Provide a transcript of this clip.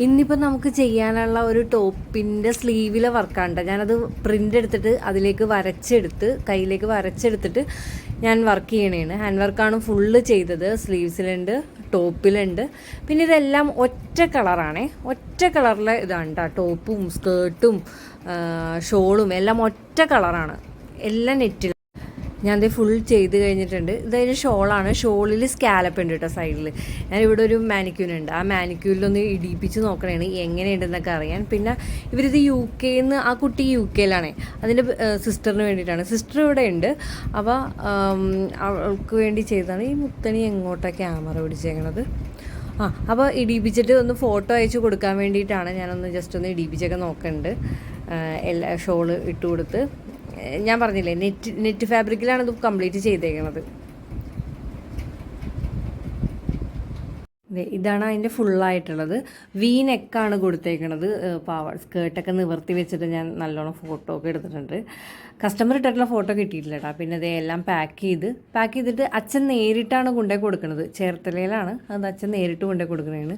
ഇന്നിപ്പോൾ നമുക്ക് ചെയ്യാനുള്ള ഒരു ടോപ്പിൻ്റെ സ്ലീവിലെ വർക്കാണ്. ഞാനത് പ്രിൻ്റ് എടുത്തിട്ട് അതിലേക്ക് വരച്ചെടുത്ത് കയ്യിലേക്ക് വരച്ചെടുത്തിട്ട് ഞാൻ വർക്ക് ചെയ്യണേണ്. ഹാൻഡ് വർക്കാണ് ഫുള്ള് ചെയ്തത്. സ്ലീവ്സിലുണ്ട്, ടോപ്പിലുണ്ട്. പിന്നെ ഇതെല്ലാം ഒറ്റ കളറാണേ, ഒറ്റ കളറിലെ ഇതാണ് കേട്ടോ. ടോപ്പും സ്കേർട്ടും ഷോളും എല്ലാം ഒറ്റ കളറാണ്, എല്ലാം നെറ്റിൽ. ഞാനത് ഫുൾ ചെയ്ത് കഴിഞ്ഞിട്ടുണ്ട്. ഇതൊരു ഷോളാണ്. ഷോളിൽ സ്കാലപ്പ് ഉണ്ട് കേട്ടോ സൈഡിൽ. ഞാനിവിടെ ഒരു മാനിക്യൂനുണ്ട്. ആ മാനിക്യൂരിലൊന്ന് ഇടിപ്പിച്ച് നോക്കണേണ് എങ്ങനെയുണ്ടെന്നൊക്കെ അറിയാൻ. പിന്നെ ഇവരിത് യു കെയിൽ നിന്ന്, ആ കുട്ടി യു കെയിലാണ്, അതിൻ്റെ സിസ്റ്ററിന് വേണ്ടിയിട്ടാണ്. സിസ്റ്റർ ഇവിടെ ഉണ്ട്. അപ്പോൾ അവൾക്ക് വേണ്ടി ചെയ്തതാണ്. ഈ മുത്തണി എങ്ങോട്ടാണ് ക്യാമറ പിടിച്ചേക്കണത്? അപ്പോൾ ഇടിപ്പിച്ചിട്ട് ഒന്ന് ഫോട്ടോ അയച്ചു കൊടുക്കാൻ വേണ്ടിയിട്ടാണ് ഞാനൊന്ന് ജസ്റ്റ് ഒന്ന് ഇടിപ്പിച്ചൊക്കെ നോക്കുന്നുണ്ട്. എല്ലാ ഷോള് ഇട്ട് കൊടുത്ത്, ഞാൻ പറഞ്ഞില്ലേ നെറ്റ് ഫാബ്രിക്കിലാണ് ഇത് കംപ്ലീറ്റ് ചെയ്തേക്കുന്നത്. ഇതാണ് അതിൻ്റെ ഫുള്ളായിട്ടുള്ളത്. വി നെക്കാണ് കൊടുത്തേക്കണത്. സ്കേർട്ടൊക്കെ നിവർത്തി വെച്ചിട്ട് ഞാൻ നല്ലോണം ഫോട്ടോ ഒക്കെ എടുത്തിട്ടുണ്ട്. കസ്റ്റമർ ഇട്ടിട്ടുള്ള ഫോട്ടോ കിട്ടിയിട്ടില്ല കേട്ടോ. പിന്നെ ഇതെല്ലാം പാക്ക് ചെയ്തിട്ട് അച്ഛൻ നേരിട്ടാണ് കൊണ്ടുപോയി കൊടുക്കുന്നത്. ചേർത്തലയിലാണ് അത്, അച്ഛൻ നേരിട്ട് കൊണ്ടുപോയി കൊടുക്കണതാണ്.